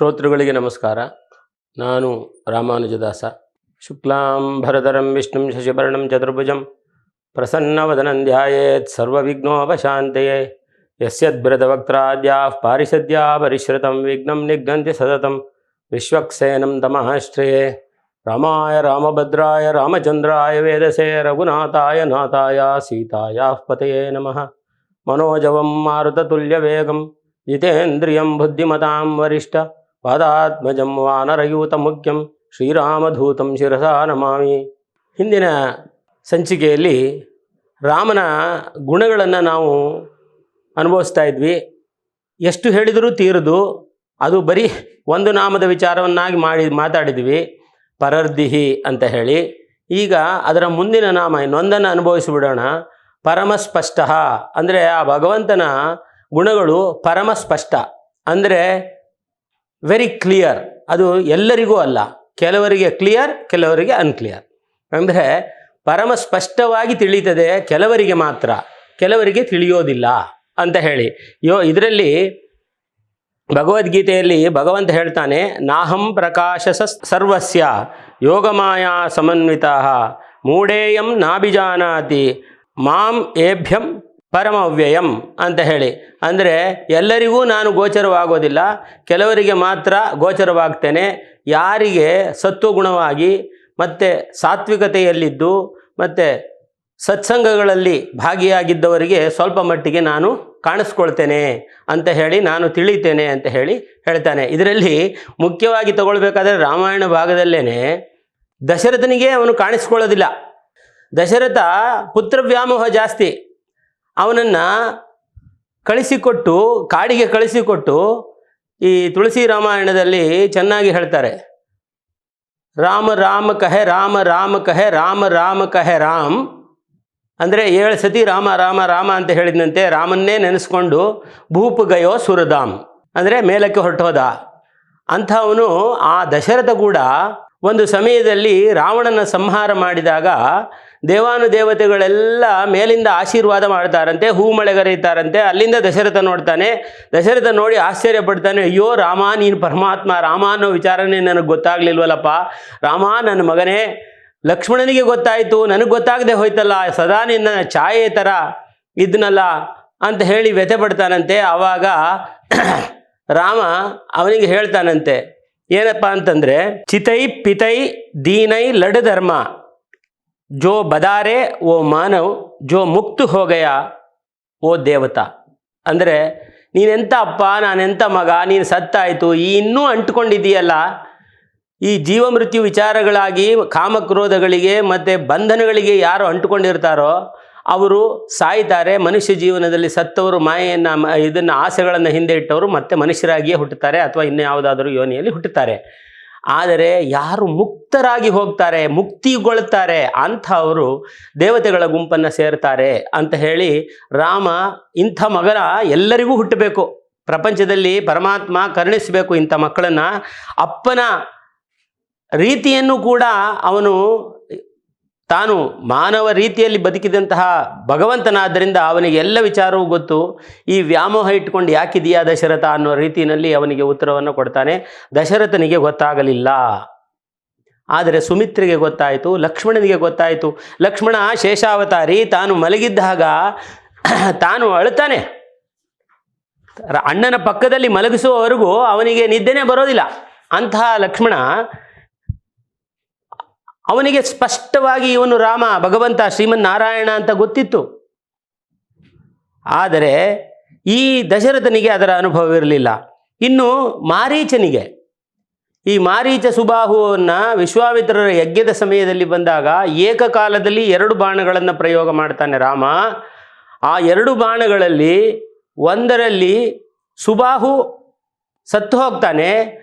ಶ್ರೋತೃಗಳಿಗೆ ನಮಸ್ಕಾರ. ನಾನು ರಾಮಾನುಜದಾಸ. ಶುಕ್ಲಾಂಬರಧರಂ ವಿಷ್ಣುಂ ಶಶಿವರ್ಣಂ ಚತುರ್ಭುಜಂ ಪ್ರಸನ್ನವದನಂ ಧ್ಯಾಯೇತ್ ಸರ್ವವಿಘ್ನೋಪಶಾಂತಯೇ. ಯಸ್ಯದ್ಭೃತವಕ್ತ್ರಾದ್ಯಾಃ ಪಾರಿಷದ್ಯಾ ಪರಿಶ್ರುತಂ ವಿಘ್ನಂ ನಿಘ್ನಂತಿ ಸತತಂ ವಿಶ್ವಕ್ಸೇನಂ ತಮಃಶ್ರಯೇ. ರಾಮಾಯ ರಾಮಭದ್ರಾಯ ರಾಮಚಂದ್ರಾಯ ವೇದಸೇ ರಘುನಾಥಾಯ ನಾಥಾಯ ಸೀತಾಯಾಃ ಪತಯೇ ನಮಃ. ಮನೋಜವಂ ಮಾರುತತುಲ್ಯವೇಗಂ ಜಿತೇಂದ್ರಿಯಂ ಬುದ್ಧಿಮತಾಂ ವರಿಷ್ಠ ಪಾದಾತ್ಮಜಂ ವಾನರಯೂತಮುಖ್ಯಂ ಶ್ರೀರಾಮಧೂತಂ ಶಿರಸಾ ನಮಾಮಿ. ಹಿಂದಿನ ಸಂಚಿಕೆಯಲ್ಲಿ ರಾಮನ ಗುಣಗಳನ್ನು ನಾವು ಅನುಭವಿಸ್ತಾ ಇದ್ವಿ. ಎಷ್ಟು ಹೇಳಿದರೂ ತೀರದು. ಅದು ಬರೀ ಒಂದು ನಾಮದ ವಿಚಾರವನ್ನಾಗಿ ಮಾತಾಡಿದ್ವಿ, ಪರರ್ದಿಹಿ ಅಂತ ಹೇಳಿ. ಈಗ ಅದರ ಮುಂದಿನ ನಾಮ ಇನ್ನೊಂದನ್ನು ಅನುಭವಿಸಿಬಿಡೋಣ. ಪರಮಸ್ಪಷ್ಟ ಅಂದರೆ ಆ ಭಗವಂತನ ಗುಣಗಳು ಪರಮಸ್ಪಷ್ಟ ಅಂದರೆ ವೆರಿ ಕ್ಲಿಯರ್. ಅದು ಎಲ್ಲರಿಗೂ ಅಲ್ಲ, ಕೆಲವರಿಗೆ ಕ್ಲಿಯರ್, ಕೆಲವರಿಗೆ ಅನ್ಕ್ಲಿಯರ್. ಅಂದರೆ ಪರಮ ಸ್ಪಷ್ಟವಾಗಿ ತಿಳಿಯುತ್ತದೆ ಕೆಲವರಿಗೆ ಮಾತ್ರ, ಕೆಲವರಿಗೆ ತಿಳಿಯೋದಿಲ್ಲ ಅಂತ ಹೇಳಿ. ಇದರಲ್ಲಿ ಭಗವದ್ಗೀತೆಯಲ್ಲಿ ಭಗವಂತ ಹೇಳ್ತಾನೆ, ನಾಹಂ ಪ್ರಕಾಶ ಸರ್ವಸ್ಯ ಯೋಗಮಾಯಾ ಸಮನ್ವಿತಃ ಮೂಢೇಯಂ ನಾಭಿಜಾನಾತಿ ಮಾಂ ಏಭ್ಯಂ ಪರಮವ್ಯಯಂ ಅಂತ ಹೇಳಿ. ಅಂದರೆ ಎಲ್ಲರಿಗೂ ನಾನು ಗೋಚರವಾಗೋದಿಲ್ಲ, ಕೆಲವರಿಗೆ ಮಾತ್ರ ಗೋಚರವಾಗ್ತೇನೆ. ಯಾರಿಗೆ ಸತ್ವಗುಣವಾಗಿ ಮತ್ತು ಸಾತ್ವಿಕತೆಯಲ್ಲಿದ್ದು ಮತ್ತು ಸತ್ಸಂಗಗಳಲ್ಲಿ ಭಾಗಿಯಾಗಿದ್ದವರಿಗೆ ಸ್ವಲ್ಪ ಮಟ್ಟಿಗೆ ನಾನು ಕಾಣಿಸ್ಕೊಳ್ತೇನೆ ಅಂತ ಹೇಳಿ, ನಾನು ತಿಳಿತೇನೆ ಅಂತ ಹೇಳಿ ಹೇಳ್ತಾನೆ. ಇದರಲ್ಲಿ ಮುಖ್ಯವಾಗಿ ತಗೊಳ್ಬೇಕಾದ್ರೆ ರಾಮಾಯಣ ಭಾಗದಲ್ಲೇ ದಶರಥನಿಗೆ ಅವನು ಕಾಣಿಸ್ಕೊಳ್ಳೋದಿಲ್ಲ. ದಶರಥ ಪುತ್ರ ವ್ಯಾಮೋಹ ಜಾಸ್ತಿ. ಅವನನ್ನು ಕಳಿಸಿಕೊಟ್ಟು, ಕಾಡಿಗೆ ಕಳಿಸಿಕೊಟ್ಟು, ಈ ತುಳಸಿ ರಾಮಾಯಣದಲ್ಲಿ ಚೆನ್ನಾಗಿ ಹೇಳ್ತಾರೆ, ರಾಮ ರಾಮ ಕಹೆ ರಾಮ ರಾಮ ಕಹೆ ರಾಮ ರಾಮ ಕಹೆ ರಾಮ್. ಅಂದರೆ 7 ಸತಿ ರಾಮ ರಾಮ ರಾಮ ಅಂತ ಹೇಳಿದಂತೆ ರಾಮನ್ನೇ ನೆನೆಸ್ಕೊಂಡು ಭೂಪ್ ಗಯೋ ಸುರಧಾಮ್ ಅಂದರೆ ಮೇಲಕ್ಕೆ ಹೊರಟೋದ ಅಂಥವನು. ಆ ದಶರಥ ಕೂಡ ಒಂದು ಸಮಯದಲ್ಲಿ ರಾವಣನ ಸಂಹಾರ ಮಾಡಿದಾಗ ದೇವಾನುದೇವತೆಗಳೆಲ್ಲ ಮೇಲಿಂದ ಆಶೀರ್ವಾದ ಮಾಡ್ತಾರಂತೆ, ಹೂ ಮಳೆಗರೆಯುತ್ತಾರಂತೆ. ಅಲ್ಲಿಂದ ದಶರಥ ನೋಡ್ತಾನೆ. ದಶರಥ ನೋಡಿ ಆಶ್ಚರ್ಯಪಡ್ತಾನೆ, ಅಯ್ಯೋ ರಾಮ, ನೀನು ಪರಮಾತ್ಮ. ರಾಮ ಅನ್ನೋ ವಿಚಾರನೇ ನನಗೆ ಗೊತ್ತಾಗ್ಲಿಲ್ವಲ್ಲಪ್ಪ. ರಾಮ ನನ್ನ ಮಗನೇ, ಲಕ್ಷ್ಮಣನಿಗೆ ಗೊತ್ತಾಯಿತು, ನನಗೆ ಗೊತ್ತಾಗದೆ ಹೋಯ್ತಲ್ಲ, ಸದಾ ನಿನ್ನ ಛಾಯೆ ಥರ ಇದ್ನಲ್ಲ ಅಂತ ಹೇಳಿ ವ್ಯಥೆ ಪಡ್ತಾನಂತೆ. ಆವಾಗ ರಾಮ ಅವನಿಗೆ ಹೇಳ್ತಾನಂತೆ, ಏನಪ್ಪ ಅಂತಂದರೆ, ಚಿತೈ ಪಿತೈ ದೀನೈ ಲಡ್ ಧರ್ಮ ಜೋ ಬದಾರೆ ಓ ಮಾನವ್ ಜೋ ಮುಕ್ತು ಹೋಗಯ ಓ ದೇವತಾ. ಅಂದರೆ ನೀನೆಂಥ ಅಪ್ಪ, ನಾನೆಂಥ ಮಗ, ನೀನು ಸತ್ತಾಯಿತು, ಇನ್ನೂ ಅಂಟ್ಕೊಂಡಿದ್ದೀಯಲ್ಲ. ಈ ಜೀವ ಮೃತ್ಯು ವಿಚಾರಗಳಾಗಿ ಕಾಮಕ್ರೋಧಗಳಿಗೆ ಮತ್ತು ಬಂಧನಗಳಿಗೆ ಯಾರು ಅಂಟುಕೊಂಡಿರ್ತಾರೋ ಅವರು ಸಾಯ್ತಾರೆ. ಮನುಷ್ಯ ಜೀವನದಲ್ಲಿ ಸತ್ತವರು ಇದನ್ನು ಆಸೆಗಳನ್ನು ಹಿಂದೆ ಇಟ್ಟವರು ಮತ್ತೆ ಮನುಷ್ಯರಾಗಿಯೇ ಹುಟ್ಟುತ್ತಾರೆ ಅಥವಾ ಇನ್ನು ಯಾವುದಾದ್ರೂ ಯೋನಿಯಲ್ಲಿ ಹುಟ್ಟುತ್ತಾರೆ. ಆದರೆ ಯಾರು ಮುಕ್ತರಾಗಿ ಹೋಗ್ತಾರೆ, ಮುಕ್ತಿಗೊಳ್ತಾರೆ ಅಂಥವರು ದೇವತೆಗಳ ಗುಂಪನ್ನು ಸೇರ್ತಾರೆ ಅಂತ ಹೇಳಿ ರಾಮ ಇಂಥ ಮಗನ ಎಲ್ಲರಿಗೂ ಹುಟ್ಟಬೇಕು. ಪ್ರಪಂಚದಲ್ಲಿ ಪರಮಾತ್ಮ ಕರುಣಿಸಬೇಕು ಇಂಥ ಮಕ್ಕಳನ್ನು. ಅಪ್ಪನ ರೀತಿಯನ್ನು ಕೂಡ ಅವನು ತಾನು ಮಾನವ ರೀತಿಯಲ್ಲಿ ಬದುಕಿದಂತಹ ಭಗವಂತನಾದ್ದರಿಂದ ಅವನಿಗೆ ಎಲ್ಲ ವಿಚಾರವೂ ಗೊತ್ತು. ಈ ವ್ಯಾಮೋಹ ಇಟ್ಕೊಂಡು ಯಾಕಿದೆಯಾ ದಶರಥ ಅನ್ನೋ ರೀತಿಯಲ್ಲಿ ಅವನಿಗೆ ಉತ್ತರವನ್ನು ಕೊಡ್ತಾನೆ. ದಶರಥನಿಗೆ ಗೊತ್ತಾಗಲಿಲ್ಲ, ಆದರೆ ಸುಮಿತ್ರೆಗೆ ಗೊತ್ತಾಯಿತು, ಲಕ್ಷ್ಮಣನಿಗೆ ಗೊತ್ತಾಯಿತು. ಲಕ್ಷ್ಮಣ ಶೇಷಾವತಾರಿ, ತಾನು ಮಲಗಿದ್ದಾಗ ತಾನು ಅಳುತ್ತಾನೆ. ಅಣ್ಣನ ಪಕ್ಕದಲ್ಲಿ ಮಲಗಿಸುವವರೆಗೂ ಅವನಿಗೆ ನಿದ್ದೆನೇ ಬರೋದಿಲ್ಲ. ಅಂತಹ ಲಕ್ಷ್ಮಣ, ಅವನಿಗೆ ಸ್ಪಷ್ಟವಾಗಿ ಇವನು ರಾಮ, ಭಗವಂತ, ಶ್ರೀಮನ್ನಾರಾಯಣ ಅಂತ ಗೊತ್ತಿತ್ತು. ಆದರೆ ಈ ದಶರಥನಿಗೆ ಅದರ ಅನುಭವವಿರಲಿಲ್ಲ. ಇನ್ನು ಮಾರೀಚನಿಗೆ, ಈ ಮಾರೀಚ ಸುಬಾಹುವನ್ನು ವಿಶ್ವಾಮಿತ್ರರ ಯಜ್ಞದ ಸಮಯದಲ್ಲಿ ಬಂದಾಗ ಏಕಕಾಲದಲ್ಲಿ 2 ಬಾಣಗಳನ್ನು ಪ್ರಯೋಗ ಮಾಡ್ತಾನೆ ರಾಮ. ಆ 2 ಬಾಣಗಳಲ್ಲಿ ಒಂದರಲ್ಲಿ ಸುಬಾಹು ಸತ್ತು ಹೋಗ್ತಾನೆ.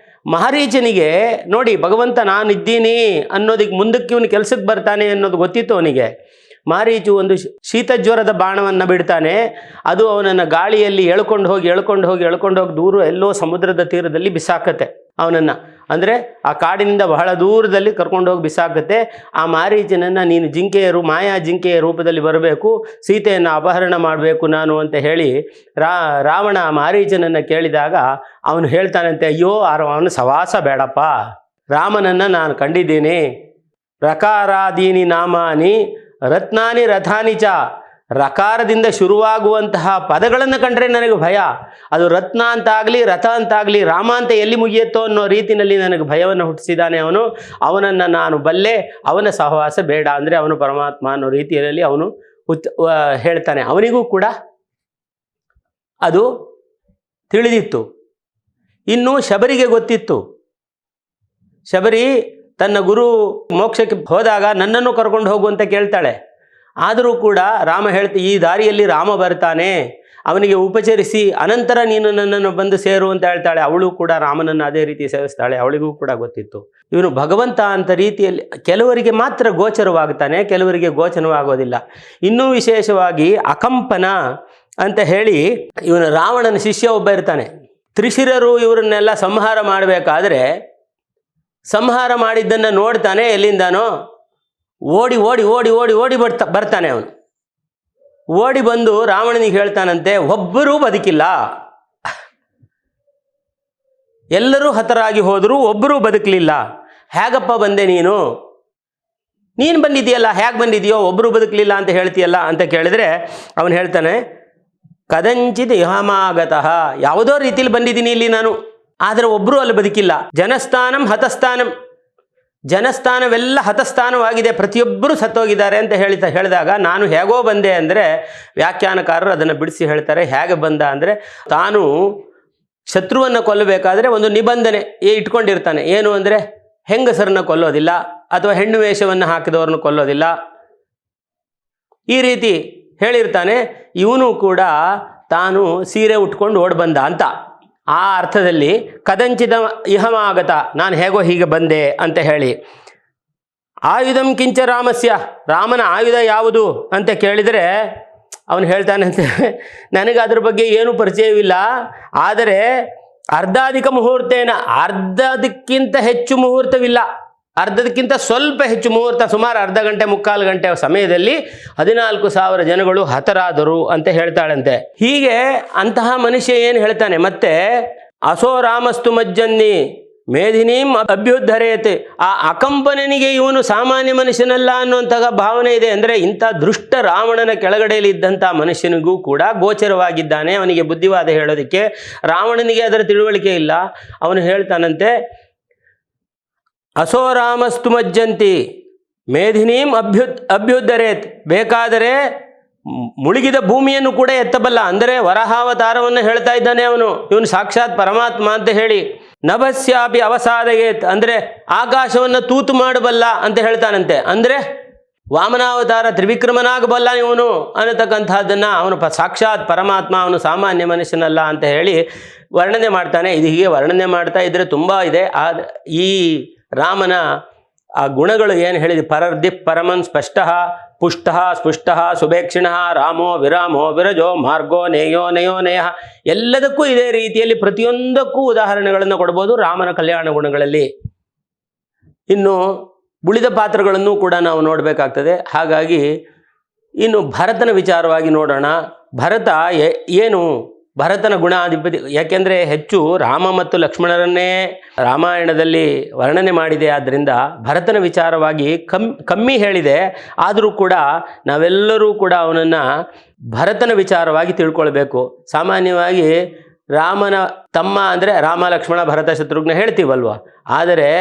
ಮಾರೀಚನಿಗೆ ನೋಡಿ, ಭಗವಂತ ನಾನಿದ್ದೀನಿ ಅನ್ನೋದಕ್ಕೆ ಮುಂದಕ್ಕೆ ಇವನು ಕೆಲಸಕ್ಕೆ ಬರ್ತಾನೆ ಅನ್ನೋದು ಗೊತ್ತಿತ್ತು ಅವನಿಗೆ. ಮಾರೀಚು ಒಂದು ಶೀತಜ್ವರದ ಬಾಣವನ್ನು ಬಿಡ್ತಾನೆ. ಅದು ಅವನನ್ನು ಗಾಳಿಯಲ್ಲಿ ಎಳ್ಕೊಂಡು ಹೋಗಿ ದೂರ ಎಲ್ಲೋ ಸಮುದ್ರದ ತೀರದಲ್ಲಿ ಬಿಸಾಕತ್ತೆ ಅವನನ್ನು. ಅಂದರೆ ಆ ಕಾಡಿನಿಂದ ಬಹಳ ದೂರದಲ್ಲಿ ಕರ್ಕೊಂಡು ಹೋಗಿ ಬಿಸಾಕುತ್ತೆ. ಆ ಮಾರೀಚನನ್ನು ನೀನು ಮಾಯಾ ಜಿಂಕೆಯ ರೂಪದಲ್ಲಿ ಬರಬೇಕು, ಸೀತೆಯನ್ನು ಅಪಹರಣ ಮಾಡಬೇಕು ನಾನು ಅಂತ ಹೇಳಿ ರಾವಣ ಮಾರೀಚನನ್ನು ಕೇಳಿದಾಗ ಅವನು ಹೇಳ್ತಾನಂತೆ, ಅಯ್ಯೋ ಅವನು ಸವಾಸ ಬೇಡಪ್ಪ, ರಾಮನನ್ನು ನಾನು ಕಂಡಿದ್ದೀನಿ. ರಕಾರಾದೀನಿ ನಾಮಾನಿ ರತ್ನಾನಿ ರಥಾನಿ ಚ. ರಕಾರದಿಂದ ಶುರುವಾಗುವಂತಹ ಪದಗಳನ್ನು ಕಂಡ್ರೆ ನನಗೆ ಭಯ. ಅದು ರತ್ನ ಅಂತಾಗಲಿ ರಥ ಅಂತಾಗಲಿ ರಾಮ ಅಂತ ಎಲ್ಲಿ ಮುಗಿಯುತ್ತೋ ಅನ್ನೋ ರೀತಿಯಲ್ಲಿ ನನಗೆ ಭಯವನ್ನು ಹುಟ್ಟಿಸಿದ್ದಾನೆ ಅವನು. ಅವನನ್ನು ನಾನು ಬಲ್ಲೆ, ಅವನ ಸಹವಾಸ ಬೇಡ, ಅಂದರೆ ಅವನು ಪರಮಾತ್ಮ ಅನ್ನೋ ರೀತಿಯಲ್ಲಿ ಅವನು ಹೇಳ್ತಾನೆ. ಅವನಿಗೂ ಕೂಡ ಅದು ತಿಳಿದಿತ್ತು. ಇನ್ನು ಶಬರಿಗೆ ಗೊತ್ತಿತ್ತು. ಶಬರಿ ತನ್ನ ಗುರು ಮೋಕ್ಷಕ್ಕೆ ಹೋದಾಗ ನನ್ನನ್ನು ಕರ್ಕೊಂಡು ಹೋಗು ಅಂತ ಕೇಳ್ತಾಳೆ. ಆದರೂ ಕೂಡ ರಾಮ ಈ ದಾರಿಯಲ್ಲಿ ರಾಮ ಬರ್ತಾನೆ, ಅವನಿಗೆ ಉಪಚರಿಸಿ ಅನಂತರ ನೀನು ನನ್ನನ್ನು ಬಂದು ಸೇರು ಅಂತ ಹೇಳ್ತಾಳೆ. ಅವಳು ಕೂಡ ರಾಮನನ್ನು ಅದೇ ರೀತಿ ಸೇವಿಸ್ತಾಳೆ. ಅವಳಿಗೂ ಕೂಡ ಗೊತ್ತಿತ್ತು ಇವನು ಭಗವಂತ ಅಂತ ರೀತಿಯಲ್ಲಿ. ಕೆಲವರಿಗೆ ಮಾತ್ರ ಗೋಚರವಾಗ್ತಾನೆ, ಕೆಲವರಿಗೆ ಗೋಚರವಾಗೋದಿಲ್ಲ. ಇನ್ನೂ ವಿಶೇಷವಾಗಿ ಅಕಂಪನ ಅಂತ ಹೇಳಿ ಇವನು ರಾವಣನ ಶಿಷ್ಯ ಒಬ್ಬ ಇರ್ತಾನೆ. ತ್ರಿಶಿರರು ಇವರನ್ನೆಲ್ಲ ಸಂಹಾರ ಮಾಡಬೇಕಾದ್ರೆ ಸಂಹಾರ ಮಾಡಿದ್ದನ್ನು ನೋಡ್ತಾನೆ. ಎಲ್ಲಿಂದಾನೋ ಓಡಿ ಓಡಿ ಓಡಿ ಓಡಿ ಓಡಿ ಬರ್ತಾನೆ ಅವನು. ಓಡಿ ಬಂದು ರಾವಣನಿಗೆ ಹೇಳ್ತಾನಂತೆ, ಒಬ್ಬರೂ ಬದುಕಿಲ್ಲ, ಎಲ್ಲರೂ ಹತರಾಗಿ ಹೋದರೂ ಒಬ್ಬರೂ ಬದುಕಲಿಲ್ಲ, ಹೇಗಪ್ಪ ಬಂದೆ ನೀನು ಬಂದಿದೆಯಲ್ಲ, ಹೇಗೆ ಬಂದಿದೆಯೋ, ಒಬ್ಬರು ಬದುಕಲಿಲ್ಲ ಅಂತ ಹೇಳ್ತೀಯಲ್ಲ ಅಂತ ಕೇಳಿದರೆ ಅವನು ಹೇಳ್ತಾನೆ, ಕದಂಚಿತ್ ಇಹಮಾಗತಃ, ಯಾವುದೋ ರೀತಿಯಲ್ಲಿ ಬಂದಿದ್ದೀನಿ ಇಲ್ಲಿ ನಾನು, ಆದರೆ ಒಬ್ಬರೂ ಅಲ್ಲಿ ಬದುಕಿಲ್ಲ. ಜನಸ್ಥಾನಂ ಹತಸ್ಥಾನಂ, ಜನಸ್ಥಾನವೆಲ್ಲ ಹತಸ್ಥಾನವಾಗಿದೆ, ಪ್ರತಿಯೊಬ್ಬರೂ ಸತ್ತೋಗಿದ್ದಾರೆ ಅಂತ ಹೇಳಿದಾಗ ನಾನು ಹೇಗೋ ಬಂದೆ ಅಂದರೆ ವ್ಯಾಖ್ಯಾನಕಾರರು ಅದನ್ನು ಬಿಡಿಸಿ ಹೇಳ್ತಾರೆ. ಹೇಗೆ ಬಂದ ಅಂದರೆ ತಾನು ಶತ್ರುವನ್ನು ಕೊಲ್ಲಬೇಕಾದ್ರೆ ಒಂದು ನಿಬಂಧನೆ ಇಟ್ಕೊಂಡಿರ್ತಾನೆ. ಏನು ಅಂದರೆ ಹೆಂಗಸರನ್ನ ಕೊಲ್ಲೋದಿಲ್ಲ, ಅಥವಾ ಹೆಣ್ಣು ವೇಷವನ್ನು ಹಾಕಿದವ್ರನ್ನ ಕೊಲ್ಲೋದಿಲ್ಲ, ಈ ರೀತಿ ಹೇಳಿರ್ತಾನೆ. ಇವನು ಕೂಡ ತಾನು ಸೀರೆ ಉಟ್ಕೊಂಡು ಓಡಿ ಬಂದ ಅಂತ. ಆ ಅರ್ಥದಲ್ಲಿ ಕದಂಚಿದ ಇಹಮಾಗತ, ನಾನು ಹೇಗೋ ಹೀಗೆ ಬಂದೆ ಅಂತ ಹೇಳಿ. ಆಯುಧಂ ಕಿಂಚ ರಾಮಸ್ಯ, ರಾಮನ ಆಯುಧ ಯಾವುದು ಅಂತ ಕೇಳಿದರೆ ಅವನು ಹೇಳ್ತಾನಂತೆ, ನನಗೆ ಅದ್ರ ಬಗ್ಗೆ ಏನೂ ಪರಿಚಯವಿಲ್ಲ, ಆದರೆ ಅರ್ಧಾಧಿಕ ಮುಹೂರ್ತೇನ, ಅರ್ಧದಕ್ಕಿಂತ ಹೆಚ್ಚು ಮುಹೂರ್ತವಿಲ್ಲ, ಅರ್ಧದಕ್ಕಿಂತ ಸ್ವಲ್ಪ ಹೆಚ್ಚು ಮುಹೂರ್ತ, ಸುಮಾರು ಅರ್ಧ ಗಂಟೆ ಮುಕ್ಕಾಲು ಗಂಟೆ ಸಮಯದಲ್ಲಿ 14,000 ಜನಗಳು ಹತರಾದರು ಅಂತ ಹೇಳ್ತಾಳಂತೆ. ಹೀಗೆ ಅಂತಹ ಮನುಷ್ಯ ಏನು ಹೇಳ್ತಾನೆ, ಮತ್ತೆ ಅಸೋ ರಾಮಸ್ತು ಮಜ್ಜನ್ನಿ ಮೇಧಿನೀಂ ಅಭ್ಯುದ್ಧರೇತ್, ಆ ಅಕಂಪನಿಗೆ ಇವನು ಸಾಮಾನ್ಯ ಮನುಷ್ಯನಲ್ಲ ಅನ್ನುವಂತಹ ಭಾವನೆ ಇದೆ. ಅಂದರೆ ಇಂಥ ದೃಷ್ಟ ರಾವಣನ ಕೆಳಗಡೆಯಲ್ಲಿ ಇದ್ದಂಥ ಮನುಷ್ಯನಿಗೂ ಕೂಡ ಗೋಚರವಾಗಿದ್ದಾನೆ. ಅವನಿಗೆ ಬುದ್ಧಿವಾದ ಹೇಳೋದಕ್ಕೆ, ರಾವಣನಿಗೆ ಅದರ ತಿಳುವಳಿಕೆ ಇಲ್ಲ. ಅವನು ಹೇಳ್ತಾನಂತೆ, ಅಸೋರಾಮಸ್ತು ಮಜ್ಜಂತಿ ಮೇಧಿನೀಂ ಅಭ್ಯುದ್ಧರೇತ್, ಬೇಕಾದರೆ ಮುಳುಗಿದ ಭೂಮಿಯನ್ನು ಕೂಡ ಎತ್ತಬಲ್ಲ, ಅಂದರೆ ವರಹಾವತಾರವನ್ನು ಹೇಳ್ತಾ ಇದ್ದಾನೆ ಇವನು ಸಾಕ್ಷಾತ್ ಪರಮಾತ್ಮ ಅಂತ ಹೇಳಿ. ನಭಸ್ಯಾಪಿ ಅವಸಾದಯೇತ್, ಅಂದರೆ ಆಕಾಶವನ್ನು ತೂತು ಮಾಡಬಲ್ಲ ಅಂತ ಹೇಳ್ತಾನಂತೆ. ಅಂದರೆ ವಾಮನಾವತಾರ ತ್ರಿವಿಕ್ರಮನಾಗಬಲ್ಲ ಇವನು ಅನ್ನತಕ್ಕಂಥದ್ದನ್ನು ಅವನು ಸಾಕ್ಷಾತ್ ಪರಮಾತ್ಮ, ಅವನು ಸಾಮಾನ್ಯ ಮನುಷ್ಯನಲ್ಲ ಅಂತ ಹೇಳಿ ವರ್ಣನೆ ಮಾಡ್ತಾನೆ. ಇದು ಹೀಗೆ ವರ್ಣನೆ ಮಾಡ್ತಾ ಇದ್ದರೆ ತುಂಬ ಇದೆ. ಈ ರಾಮನ ಆ ಗುಣಗಳು ಏನು ಹೇಳಿದೆ, ಪರರ್ದಿಪ್ ಪರಮನ್ ಸ್ಪಷ್ಟ ಪುಷ್ಟ ಸ್ಪುಷ್ಟ ಸುಭೇಕ್ಷಿಣ ರಾಮೋ ವಿರಾಮೋ ವಿರಜೋ ಮಾರ್ಗೋ ನೇಯೋ ನಯೋ ಎಲ್ಲದಕ್ಕೂ ಇದೇ ರೀತಿಯಲ್ಲಿ ಪ್ರತಿಯೊಂದಕ್ಕೂ ಉದಾಹರಣೆಗಳನ್ನು ಕೊಡ್ಬೋದು ರಾಮನ ಕಲ್ಯಾಣ ಗುಣಗಳಲ್ಲಿ. ಇನ್ನು ಉಳಿದ ಪಾತ್ರಗಳನ್ನು ಕೂಡ ನಾವು ನೋಡಬೇಕಾಗ್ತದೆ. ಹಾಗಾಗಿ ಇನ್ನು ಭರತನ ವಿಚಾರವಾಗಿ ನೋಡೋಣ. ಭರತನ ಗುಣಾಧಿಪತಿ, ಯಾಕೆಂದರೆ ಹೆಚ್ಚು ರಾಮ ಮತ್ತು ಲಕ್ಷ್ಮಣರನ್ನೇ ರಾಮಾಯಣದಲ್ಲಿ ವರ್ಣನೆ ಮಾಡಿದೆ. ಆದ್ದರಿಂದ ಭರತನ ವಿಚಾರವಾಗಿ ಕಮ್ಮಿ ಹೇಳಿದೆ. ಆದರೂ ಕೂಡ ನಾವೆಲ್ಲರೂ ಕೂಡ ಅವನನ್ನು ಭರತನ ವಿಚಾರವಾಗಿ ತಿಳ್ಕೊಳ್ಬೇಕು. ಸಾಮಾನ್ಯವಾಗಿ ರಾಮನ ತಮ್ಮ ಅಂದರೆ ರಾಮ ಲಕ್ಷ್ಮಣ ಭರತ ಶತ್ರುಘ್ನ ಹೇಳ್ತೀವಲ್ವ, ಆದರೆ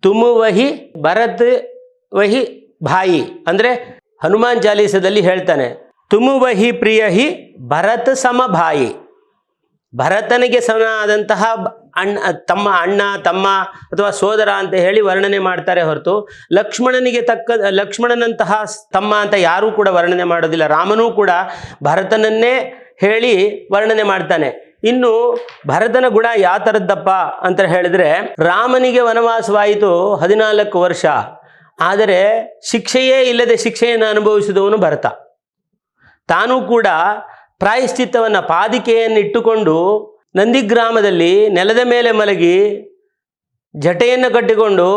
ತುಮುವಹಿ ಭರತ್ ವಹಿ ಭಾಯಿ, ಅಂದರೆ ಹನುಮಾನ್ ಚಾಲೀಸದಲ್ಲಿ ಹೇಳ್ತಾನೆ, ತುಮುವಹಿ ಪ್ರಿಯಹಿ ಭರತ್ ಸಮಭಾಯಿ, ಭರತನಿಗೆ ಸಮನಾದಂತಹ ಅಣ್ಣ ತಮ್ಮ ಅಥವಾ ಸೋದರ ಅಂತ ಹೇಳಿ ವರ್ಣನೆ ಮಾಡ್ತಾರೆ ಹೊರತು ಲಕ್ಷ್ಮಣನಂತಹ ತಮ್ಮ ಅಂತ ಯಾರೂ ಕೂಡ ವರ್ಣನೆ ಮಾಡೋದಿಲ್ಲ. ರಾಮನೂ ಕೂಡ ಭರತನನ್ನೇ ಹೇಳಿ ವರ್ಣನೆ ಮಾಡ್ತಾನೆ. ಇನ್ನು ಭರತನ ಗುಣ ಯಾವ ಥರದ್ದಪ್ಪ ಅಂತ ಹೇಳಿದ್ರೆ, ರಾಮನಿಗೆ ವನವಾಸವಾಯಿತು 14 ವರ್ಷ, ಆದರೆ ಶಿಕ್ಷೆಯೇ ಇಲ್ಲದೆ ಶಿಕ್ಷೆಯನ್ನು ಅನುಭವಿಸಿದವನು ಭರತ. ತಾನೂ ಕೂಡ ಪ್ರಾಯಶ್ಚಿತ್ತವನ್ನು ಪಾದಿಕೆಯನ್ನು ಇಟ್ಟುಕೊಂಡು ನಂದಿಗ್ರಾಮದಲ್ಲಿ ನೆಲದ ಮೇಲೆ ಮಲಗಿ ಜಟೆಯನ್ನು ಕಟ್ಟಿಕೊಂಡು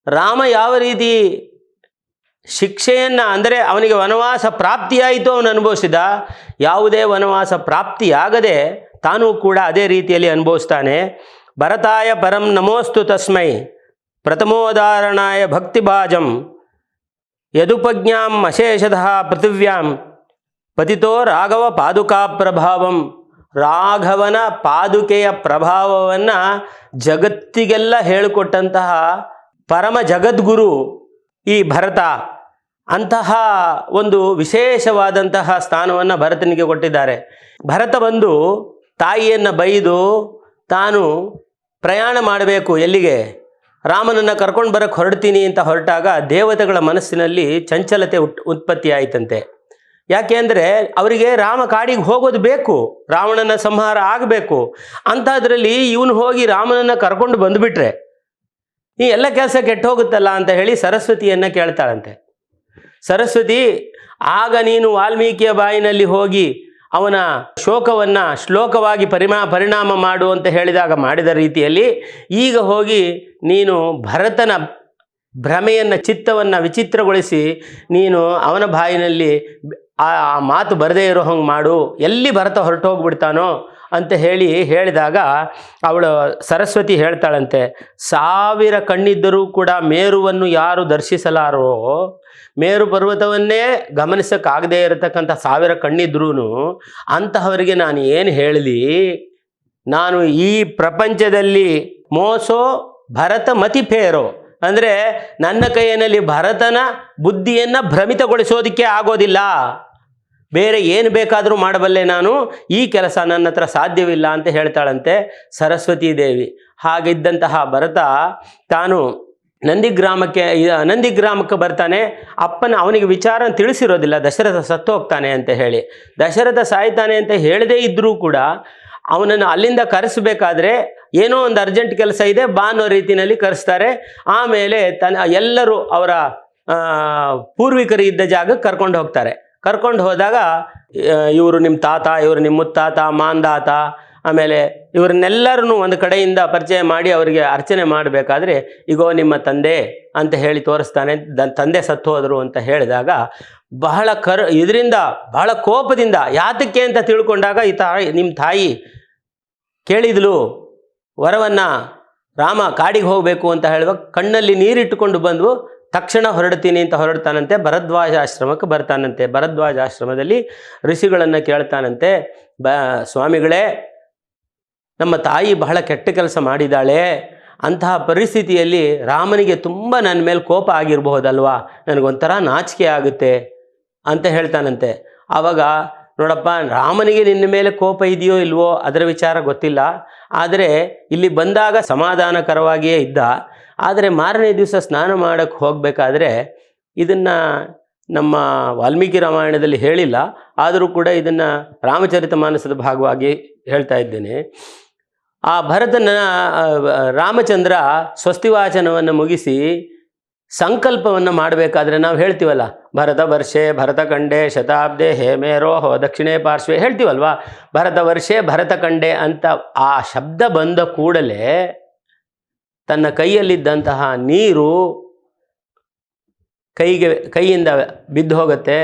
ರಾಮ ಯಾವ ರೀತಿ ಶಿಕ್ಷೆಯನ್ನು, ಅಂದರೆ ಅವನಿಗೆ ವನವಾಸ ಪ್ರಾಪ್ತಿಯಾಯಿತು ಅವನು ಅನುಭವಿಸಿದ, ಯಾವುದೇ ವನವಾಸ ಪ್ರಾಪ್ತಿಯಾಗದೆ ತಾನೂ ಕೂಡ ಅದೇ ರೀತಿಯಲ್ಲಿ ಅನುಭವಿಸ್ತಾನೆ. ಭರತಾಯ ಪರಂ ನಮೋಸ್ತು ತಸ್ಮೈ ಪ್ರಥಮೋದಾಹರಣಾಯ ಭಕ್ತಿಭಾಜಂ ಯದುಪಜ್ಞಾಂ ಅಶೇಷತಃ ಪೃಥಿವ್ಯಾಂ ಪತಿತೋ ರಾಘವ ಪಾದುಕಾ ಪ್ರಭಾವಂ. ರಾಘವನ ಪಾದುಕೆಯ ಪ್ರಭಾವವನ್ನು ಜಗತ್ತಿಗೆಲ್ಲ ಹೇಳಿಕೊಟ್ಟಂತಹ ಪರಮ ಜಗದ್ಗುರು ಈ ಭರತ. ಅಂತಹ ಒಂದು ವಿಶೇಷವಾದಂತಹ ಸ್ಥಾನವನ್ನು ಭರತನಿಗೆ ಕೊಟ್ಟಿದ್ದಾರೆ. ಭರತ ಬಂದು ತಾಯಿಯನ್ನು ಬೈದು ತಾನು ಪ್ರಯಾಣ ಮಾಡಬೇಕು, ಎಲ್ಲಿಗೆ, ರಾಮನನ್ನು ಕರ್ಕೊಂಡು ಬರೋಕ್ಕೆ ಹೊರಡ್ತೀನಿ ಅಂತ ಹೊರಟಾಗ ದೇವತೆಗಳ ಮನಸ್ಸಿನಲ್ಲಿ ಚಂಚಲತೆ ಉತ್ಪತ್ತಿ ಆಯಿತಂತೆ. ಯಾಕೆ ಅಂದರೆ ಅವರಿಗೆ ರಾಮ ಕಾಡಿಗೆ ಹೋಗೋದು ಬೇಕು, ರಾವಣನ ಸಂಹಾರ ಆಗಬೇಕು. ಅಂಥದ್ರಲ್ಲಿ ಇವನು ಹೋಗಿ ರಾಮನನ್ನು ಕರ್ಕೊಂಡು ಬಂದುಬಿಟ್ರೆ ಈ ಎಲ್ಲ ಕೆಲಸ ಕೆಟ್ಟು ಹೋಗುತ್ತಲ್ಲ ಅಂತ ಹೇಳಿ ಸರಸ್ವತಿಯನ್ನು ಕೇಳ್ತಾಳಂತೆ. ಸರಸ್ವತಿ, ಆಗ ನೀನು ವಾಲ್ಮೀಕಿಯ ಬಾಯಿನಲ್ಲಿ ಹೋಗಿ ಅವನ ಶೋಕವನ್ನು ಶ್ಲೋಕವಾಗಿ ಪರಿಣಾಮ ಮಾಡು ಅಂತ ಹೇಳಿದಾಗ ಮಾಡಿದ ರೀತಿಯಲ್ಲಿ ಈಗ ಹೋಗಿ ನೀನು ಭರತನ ಭ್ರಮೆಯನ್ನು, ಚಿತ್ತವನ್ನು ವಿಚಿತ್ರಗೊಳಿಸಿ ನೀನು ಅವನ ಬಾಯಿನಲ್ಲಿ ಆ ಮಾತು ಬರದೇ ಇರೋ ಹಂಗೆ ಮಾಡು, ಎಲ್ಲಿ ಭರತ ಹೊರಟು ಹೋಗ್ಬಿಡ್ತಾನೋ ಅಂತ ಹೇಳಿದಾಗ ಅವಳು ಸರಸ್ವತಿ ಹೇಳ್ತಾಳಂತೆ, 1000 ಕಣ್ಣಿದ್ದರೂ ಕೂಡ ಮೇರುವನ್ನು ಯಾರು ದರ್ಶಿಸಲಾರೋ, ಮೇರು ಪರ್ವತವನ್ನೇ ಗಮನಿಸೋಕ್ಕಾಗದೇ ಇರತಕ್ಕಂಥ 1000 ಕಣ್ಣಿದ್ರೂ ಅಂತಹವರಿಗೆ ನಾನು ಏನು ಹೇಳಲಿ, ನಾನು ಈ ಪ್ರಪಂಚದಲ್ಲಿ ಮೋಸೋ ಭರತ ಮತಿಪೇರೋ, ಅಂದರೆ ನನ್ನ ಕೈಯಲ್ಲಿ ಭರತನ ಬುದ್ಧಿಯನ್ನು ಭ್ರಮಿತಗೊಳಿಸೋದಕ್ಕೆ ಆಗೋದಿಲ್ಲ, ಬೇರೆ ಏನು ಬೇಕಾದರೂ ಮಾಡಬಲ್ಲೆ ನಾನು, ಈ ಕೆಲಸ ನನ್ನ ಹತ್ರ ಸಾಧ್ಯವಿಲ್ಲ ಅಂತ ಹೇಳ್ತಾಳಂತೆ ಸರಸ್ವತೀ ದೇವಿ. ಹಾಗಿದ್ದಂತಹ ಭರತ ತಾನು ನಂದಿಗ್ರಾಮಕ್ಕೆ ಬರ್ತಾನೆ. ಅವನಿಗೆ ವಿಚಾರ ತಿಳಿಸಿರೋದಿಲ್ಲ, ದಶರಥ ಸತ್ತು ಹೋಗ್ತಾನೆ ಅಂತ ಹೇಳಿ. ದಶರಥ ಸಾಯ್ತಾನೆ ಅಂತ ಹೇಳದೇ ಇದ್ದರೂ ಕೂಡ ಅವನನ್ನು ಅಲ್ಲಿಂದ ಕರೆಸಬೇಕಾದ್ರೆ ಏನೋ ಒಂದು ಅರ್ಜೆಂಟ್ ಕೆಲಸ ಇದೆ ಬಾ ಅನ್ನೋ ರೀತಿಯಲ್ಲಿ ಕರೆಸ್ತಾರೆ. ಆಮೇಲೆ ಎಲ್ಲರೂ ಅವರ ಪೂರ್ವಿಕರು ಇದ್ದ ಜಾಗಕ್ಕೆ ಕರ್ಕೊಂಡು ಹೋಗ್ತಾರೆ. ಕರ್ಕೊಂಡು ಹೋದಾಗ ಇವರು ನಿಮ್ಮ ತಾತ, ಇವರು ನಿಮ್ಮ ಮುತ್ತಾತ, ಮಾಂದಾತ, ಆಮೇಲೆ ಇವರನ್ನೆಲ್ಲರನ್ನು ಒಂದು ಕಡೆಯಿಂದ ಪರಿಚಯ ಮಾಡಿ ಅವರಿಗೆ ಅರ್ಚನೆ ಮಾಡಬೇಕಾದ್ರೆ ಈಗೋ ನಿಮ್ಮ ತಂದೆ ಅಂತ ಹೇಳಿ ತೋರಿಸ್ತಾನೆ. ತಂದೆ ಸತ್ತು ಹೋದರು ಅಂತ ಹೇಳಿದಾಗ ಇದರಿಂದ ಬಹಳ ಕೋಪದಿಂದ, ಯಾತಕ್ಕೆ ಅಂತ ತಿಳ್ಕೊಂಡಾಗ ನಿಮ್ಮ ತಾಯಿ ಕೇಳಿದ್ಲು ವರವನ್ನು, ರಾಮ ಕಾಡಿಗೆ ಹೋಗಬೇಕು ಅಂತ ಹೇಳುವಾಗ ಕಣ್ಣಲ್ಲಿ ನೀರಿಟ್ಟುಕೊಂಡು ಬಂದು ತಕ್ಷಣ ಹೊರಡ್ತೀನಿ ಅಂತ ಹೊರಡ್ತಾನಂತೆ. ಭರದ್ವಾಜ ಆಶ್ರಮಕ್ಕೆ ಬರ್ತಾನಂತೆ. ಭರದ್ವಾಜ ಆಶ್ರಮದಲ್ಲಿ ಋಷಿಗಳನ್ನು ಕೇಳ್ತಾನಂತೆ, ಸ್ವಾಮಿಗಳೇ, ನಮ್ಮ ತಾಯಿ ಬಹಳ ಕೆಟ್ಟ ಕೆಲಸ ಮಾಡಿದ್ದಾಳೆ, ಅಂತಹ ಪರಿಸ್ಥಿತಿಯಲ್ಲಿ ರಾಮನಿಗೆ ತುಂಬ ನನ್ನ ಮೇಲೆ ಕೋಪ ಆಗಿರಬಹುದಲ್ವಾ, ನನಗೊಂಥರ ನಾಚಿಕೆ ಆಗುತ್ತೆ ಅಂತ ಹೇಳ್ತಾನಂತೆ. ಆವಾಗ ನೋಡಪ್ಪ, ರಾಮನಿಗೆ ನಿನ್ನ ಮೇಲೆ ಕೋಪ ಇದೆಯೋ ಇಲ್ವೋ ಅದರ ವಿಚಾರ ಗೊತ್ತಿಲ್ಲ, ಆದರೆ ಇಲ್ಲಿ ಬಂದಾಗ ಸಮಾಧಾನಕರವಾಗಿಯೇ ಇದ್ದ. ಆದರೆ ಮಾರನೇ ದಿವಸ ಸ್ನಾನ ಮಾಡೋಕ್ಕೆ ಹೋಗಬೇಕಾದ್ರೆ, ಇದನ್ನು ನಮ್ಮ ವಾಲ್ಮೀಕಿ ರಾಮಾಯಣದಲ್ಲಿ ಹೇಳಿಲ್ಲ, ಆದರೂ ಕೂಡ ಇದನ್ನು ರಾಮಚರಿತ ಮಾನಸದ ಭಾಗವಾಗಿ ಹೇಳ್ತಾ ಇದ್ದೇನೆ. ಆ ರಾಮಚಂದ್ರ ಸ್ವಸ್ತಿವಾಚನವನ್ನು ಮುಗಿಸಿ ಸಂಕಲ್ಪವನ್ನು ಮಾಡಬೇಕಾದ್ರೆ ನಾವು ಹೇಳ್ತೀವಲ್ಲ, ಭರತ ವರ್ಷೆ ಭರತ ಕಂಡೆ ಶತಾಬ್ದೆ ಹೇಮೇರೋಹೋ ದಕ್ಷಿಣೇ ಪಾರ್ಶ್ವೆ ಹೇಳ್ತೀವಲ್ವ. ಭರತ ವರ್ಷೆ ಭರತ ಕಂಡೆ ಅಂತ ಆ ಶಬ್ದ ಬಂದ ಕೂಡಲೇ ತನ್ನ ಕೈಯಲ್ಲಿದ್ದಂತಹ ನೀರು ಕೈಯಿಂದ ಬಿದ್ದು ಹೋಗುತ್ತೆ.